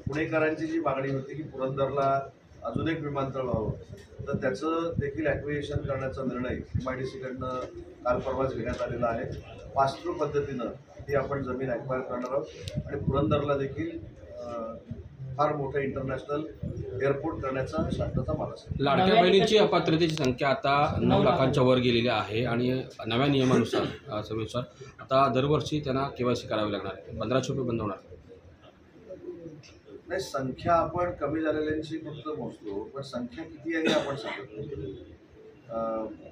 पुणेकरांची जी मागणी होती की पुरंदरला अजून एक विमानतळ व्हावं, तर त्याचं देखील ॲक्विजिशन करण्याचा निर्णय MIDC कडनं काल परवाच घेण्यात आलेला आहे. पास थ्रू पद्धतीनं ती आपण जमीन ॲक्वायर करणार आहोत आणि पुरंदरला देखील फार मोठं इंटरनॅशनल एअरपोर्ट करण्याचा शासनाचा मानस आहे. लाडक्या बहिणींची अपात्रतेची संख्या आता 9 लाखांच्या वर गेलेली आहे आणि नव्या नियमानुसार सभेनुसार आता दरवर्षी त्यांना KYC करावी लागणार आहे. 1500 रुपये बंद होणार. नाही, संख्या आपण कमी झालेल्यांची फक्त मोजतो, पण संख्या किती आहे हे आपण सांगतो.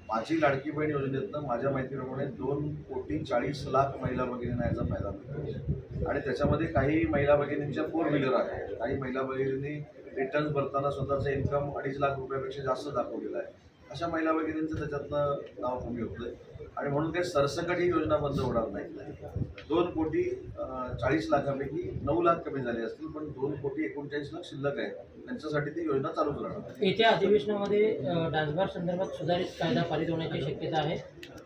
माझी लाडकी बहीण योजनेतनं माझ्या माहितीप्रमाणे 2,40,00,000 महिला भगिनींना याचा फायदा मिळतो आणि त्याच्यामध्ये काही महिला भगिनींच्या 4 व्हीलर आहेत. काही महिला भगिनींनी रिटर्न्स भरताना स्वतःचं इन्कम 2.5 लाख रुपयापेक्षा जास्त दाखवलेलं आहे. अशा महिला भगिनींचं त्याच्यातनं नाव कमी होतं आणि म्हणून काही सरसकट ही योजना बंद होणार नाही. 2,40,00,000पैकी 9 लाख कमी झाले असतील, पण 2,39,00,000 शिल्लक आहे. त्यांच्यासाठी ती योजना चालूच राहणार. येत्या अधिवेशनामध्ये डान्सबार संदर्भात सुधारित कायदा पारित होण्याची शक्यता आहे.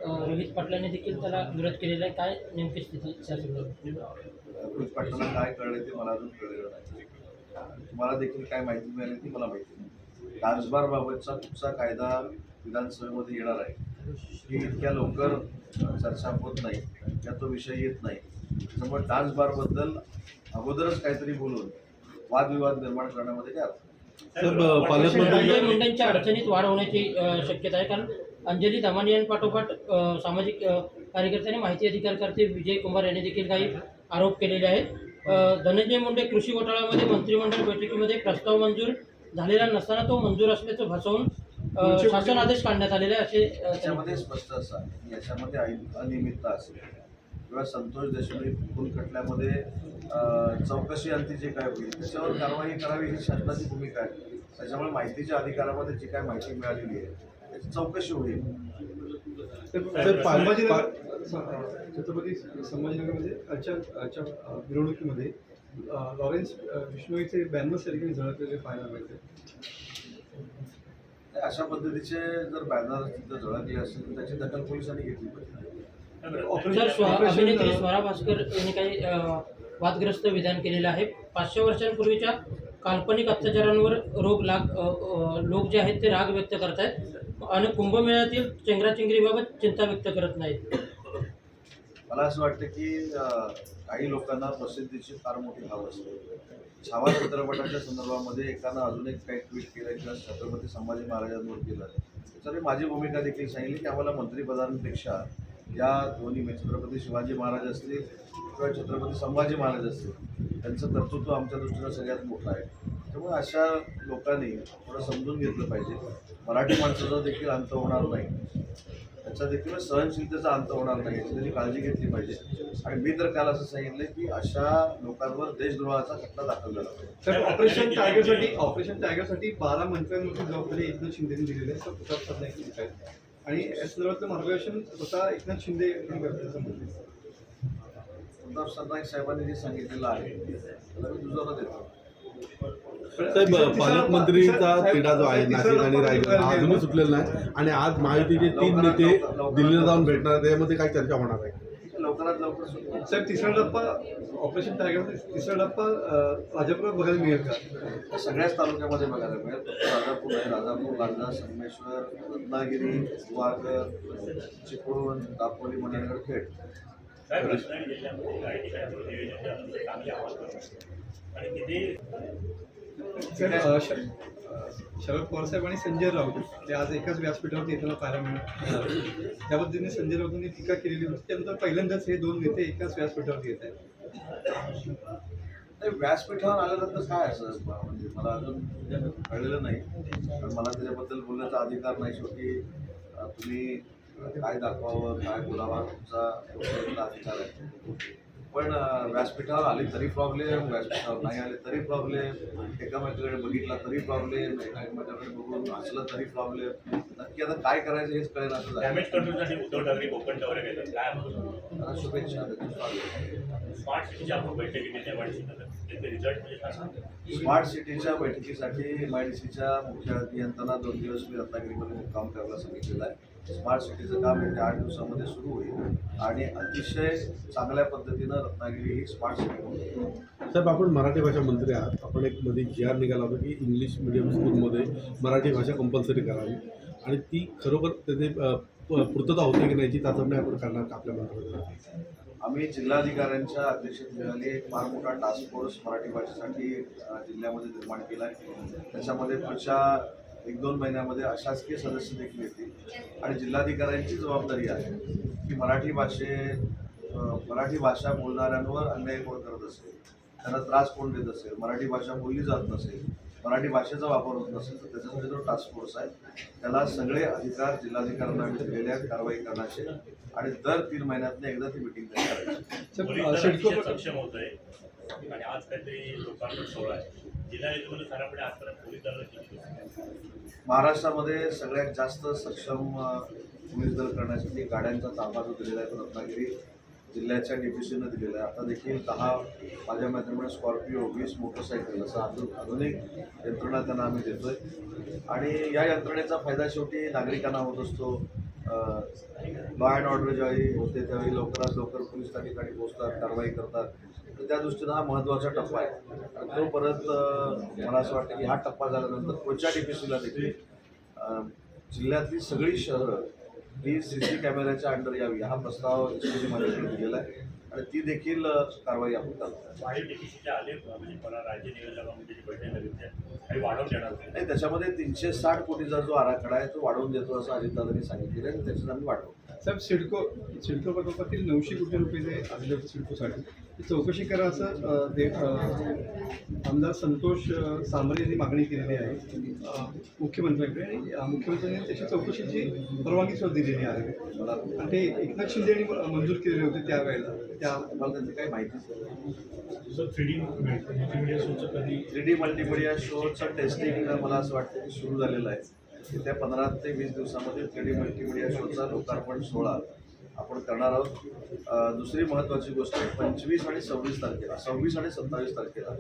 रोहित पाटलांनी देखील त्याला विरोध केलेला आहे. काय नेमकी स्थिती रोहित पाटलांना काय कळले ते मला अजून कळलेलं नाही. तुम्हाला देखील काय माहिती मिळाली ती मला माहिती नाही. डान्सबारबाबतचा कुठचा कायदा विधानसभेमध्ये येणार आहे ही इतक्या लवकर चर्चा होत नाही, किंवा तो विषय येत नाही. त्याच्यामुळे डान्सबारबद्दल अगोदरच काहीतरी बोलून वादविवाद निर्माण करण्यामध्ये काय अर्थ. संजय मुंडेंच्या अडचणीत वाढ होण्याची शक्यता आहे. कारण अंजली दमानियांपाठोपाठ सामाजिक कार्यकर्त्यांनी माहिती अधिकारकर्ते विजय कुमार यांनी देखील काही आरोप केलेले आहेत. धनंजय मुंडे कृषी घोटाळ्यामध्ये मंत्रिमंडळ बैठकीमध्ये प्रस्ताव मंजूर झालेला नसताना तो मंजूर असल्याचं भासवून शासन आदेश काढण्यात आलेले असे याच्यामध्ये स्पष्ट असं आहे की याच्यामध्ये अनियमितता असेल किंवा संतोष देशमुख खून खटल्यामध्ये चौकशी अंती जे काय होईल त्याच्यावर कारवाई करावी ही शासनाची भूमिका आहे. त्याच्यामुळे माहितीच्या अधिकारामध्ये जी काय माहिती मिळालेली आहे त्याची चौकशी होईल. छत्रपती संभाजीनगरमध्ये आजच्या मिरवणुकीमध्ये लॉरेन्स बिश्नोईचे 92 सैनिकांनी झळकलेले पाहायला मिळते. अशा पद्धतीचे जर बॅनर तिथं झळकले असतील तर त्याची दखल पोलिसांनी घेतली पाहिजे. अभिनेत्री स्वरा भास्कर यांनी काही वादग्रस्त विधान केलेलं आहे. 500 वर्षांपूर्वीच्या काल्पनिक अत्याचारांवर लोक जे आहेत ते राग व्यक्त करत आहेत आणि कुंभमेळ्यातील चेंगराचेंगरीबाबत चिंता व्यक्त करत नाहीत. मला असं वाटतं की काही लोकांना प्रसिद्धीची फार मोठी भाव असते. छावा चित्रपटाच्या संदर्भामध्ये एकानं अजून एक काही ट्विट केलं किंवा छत्रपती संभाजी महाराजांवर केलं, त्याच्यामुळे माझी भूमिका देखील सांगितली की आम्हाला मंत्रिपदांपेक्षा या दोन्ही छत्रपती शिवाजी महाराज असतील किंवा छत्रपती संभाजी महाराज असतील त्यांचं कर्तृत्व आमच्या दृष्टीनं सगळ्यात मोठं आहे. त्यामुळे अशा लोकांनी थोडं समजून घेतलं पाहिजे. मराठी माणसाचा देखील अंत होणार नाही, त्याचा देखील सहनशीलतेचा अंत होणार नाही याची त्यांनी काळजी घेतली पाहिजे. आणि मी तर काल असं सांगितलं की अशा लोकांवर देशद्रोहाचा खटला दाखल झाला पाहिजे. तर ऑपरेशन टायगरसाठी 12 मंत्र्यांवरची जबाबदारी एकनाथ शिंदेने दिलेली आहे. प्रताप सरनाईक आहेत आणि या संदर्भातलं मार्गदर्शन स्वतः एकनाथ शिंदे करण्याचं म्हणते. प्रताप सरनाईक साहेबांनी जे सांगितलेलं आहे त्याला मी दुजोरा देतो. साहेब, पालकमंत्रीचा तिढा जो आहे नाशिक आणि रायगड हा अजूनही सुटलेला नाही आणि आज महायुतीचे 3 नेते दिल्लीला जाऊन भेटणार आहेत. त्यामध्ये काय चर्चा होणार आहे? लवकरात लवकर सुरू. साहेब, तिसरा टप्पा ऑपरेशन टायगर तिसरा टप्पा भाजपला बघायला मिळेल का? सगळ्याच तालुक्यामध्ये बघायला मिळेल. राजापूर आहे, राजापूर, लांजा, संगमेश्वर, रत्नागिरी, वाघर, चिपळूण, दापोली, मंडणगड, खेड. शरद पवार साहेब आणि संजय राऊत ते आज एकाच व्यासपीठावरती येताना पाहायला मिळालं. त्या पद्धतीने संजय राऊतांनी टीका केलेली होती. त्यानंतर पहिल्यांदाच हे 2 नेते एकाच व्यासपीठावरती येत आहेत. व्यासपीठावर आल्यानंतर काय असं म्हणजे मला अजून कळलेलं नाही, कारण मला त्याच्याबद्दल बोलण्याचा अधिकार नाही. शेवटी तुम्ही काय दाखवावं काय बोलावा तुमचा अधिकार आहे. पण व्यासपीठावर आले तरी प्रॉब्लेम, व्यासपीठावर नाही आले तरी प्रॉब्लेम, एकामेकाकडे बघितला तरी प्रॉब्लेम, एकामेकाकडे बघून हसलं तरी प्रॉब्लेम. नक्की आता काय करायचं हेच कळेल असं झालं. उद्धव ठाकरे कोकण दौरे घेतात काय शुभेच्छा. स्मार्ट सिटीच्या स्मार्ट सिटीच्या बैठकीसाठी MIDCच्या मुख्य अभियंत्यांना 2 दिवस मी रत्नागिरीमध्ये काम करायला सांगितलेलं आहे. स्मार्ट सिटीचं काम येत्या 8 दिवसामध्ये सुरू होईल आणि अतिशय चांगल्या पद्धतीनं रत्नागिरी ही स्मार्ट सिटी होईल. साहेब, आपण मराठी भाषा मंत्री आहात. आपण एक मध्ये जी आर निघाला होता की इंग्लिश मिडियम स्कूलमध्ये मराठी भाषा कंपल्सरी करावी आणि ती खरोखर त्याची पूर्तता होते की नाही याची चाचपणी आपण करणार आपल्या मंत्रालयात. आम्ही जिल्हाधिकाऱ्यांच्या अध्यक्षतेखाली एक फार मोठा टास्क फोर्स मराठी भाषेसाठी जिल्ह्यामध्ये निर्माण केला आहे. त्याच्यामध्ये पुढच्या 1-2 महिन्यामध्ये अशासकीय सदस्य देखील येतील आणि जिल्हाधिकाऱ्यांची जबाबदारी आहे की मराठी भाषा बोलणाऱ्यांवर अन्याय कोण करत असेल, त्यांना त्रास कोण देत असेल, मराठी भाषा बोलली जात नसेल, मराठी भाषेचा वापर होत नसेल तर त्याच्यासाठी जो टास्क फोर्स आहे त्याला सगळे अधिकार जिल्हाधिकाऱ्यांना दिलेले आहेत कारवाई करण्याचे आणि दर 3 महिन्यातनं एकदा ती मिटिंग करायची. पोलीस सिडको दल सक्षम होत आहे आणि आज काहीतरी लोकांवर सोहळा आहे. जिल्हा याच्यामध्ये साधारणपणे आजपर्यंत पोलीस दलाला किती दिवस? महाराष्ट्रामध्ये सगळ्यात जास्त सक्षम पोलीस दल करण्यासाठी गाड्यांचा ताफा जो दिलेला आहे तो रत्नागिरी जिल्ह्याच्या DPCनं दिलेला आहे. आता देखील 10 माझ्या मैत्रिणी स्कॉर्पिओ, 20 मोटरसायकल असं आधुनिक यंत्रणा त्यांना आम्ही देतोय आणि या यंत्रणेचा फायदा शेवटी नागरिकांना होत असतो. लॉ अँड ऑर्डर ज्यावेळी होते त्यावेळी लवकरात लवकर पोलीस त्या ठिकाणी पोहोचतात, कारवाई करतात. तर त्या दृष्टीनं हा महत्त्वाचा टप्पा आहे आणि तो परत मला असं वाटतं की हा टप्पा झाल्यानंतर पुढच्या DPCला देखील जिल्ह्यातली सगळी शहरं ही CC कॅमेऱ्याच्या अंडर यावी हा प्रस्ताव SPD माझ्याकडे दिलेला आहे आणि ती देखील कारवाई आपण करतो. वाढीव DPCच्या आले म्हणजे मला राज्य नियोजनामध्ये जी बैठक झाली होती आणि वाढवून देणार होते. नाही, त्याच्यामध्ये 360 कोटीचा जो आराखडा आहे तो वाढवून देतो असं अजितदादांनी सांगितलेलं आहे आणि त्याच्यात आम्ही वाढवतो. साहेब, सिडको प्रकल्पातील 900 कोटी रुपये जे आलेले होते सिडकोसाठी ती चौकशी करा असं आमदार संतोष सांबरे यांनी मागणी केलेली आहे मुख्यमंत्र्यांकडे आणि मुख्यमंत्र्यांनी त्याची चौकशीची परवानगी सुद्धा दिलेली आहे मला आणि ते एकनाथ शिंदे यांनी मंजूर केलेले होते त्यावेळेला मला त्यांची काही माहितीच नाही. सर 3D मल्टीमीडिया शोचं कधी 3D मल्टीमीडिया शोचं टेस्टिंग मला असं वाटतं की सुरू झालेलं आहे. येत्या 15 ते 20 दिवसामध्ये 3D मल्टीमीडिया शोचा लोकार्पण सोहळा आपण करणार आहोत. दुसरी महत्त्वाची गोष्ट 25 आणि 26 तारखेला 26 आणि 27 तारखेला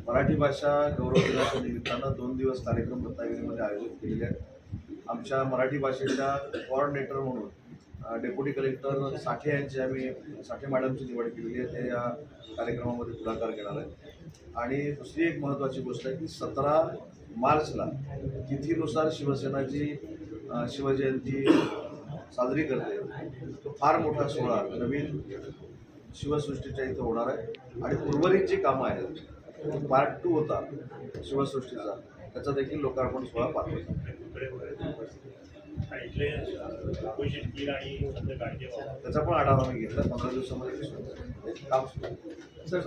मराठी भाषा गौरव दिनाच्या निमित्तानं 2 दिवस कार्यक्रम रत्नागिरीमध्ये आयोजित केलेले आहेत. आमच्या मराठी भाषेच्या कोऑर्डिनेटर म्हणून डेप्युटी कलेक्टर साठे यांची आम्ही साठे मॅडमची निवड केलेली आहे. ते या कार्यक्रमामध्ये पुढाकार घेणार आहेत आणि दुसरी एक महत्त्वाची गोष्ट आहे की 17 मार्चला तिथीनुसार शिवसेना जी शिवजयंती साजरी करते तो फार मोठा सोहळा नवीन शिवसृष्टीच्या इथं होणार आहे आणि उर्वरित जी कामं आहेत पार्ट 2 होता शिवसृष्टीचा त्याचा देखील लोकार्पण सोहळा पार होता. इथले अपोजिशन कीर आणि संजय गाडगे त्याचा पण आढावा मी घेतला. 15 दिवसामध्ये काम सुरू आहे. सर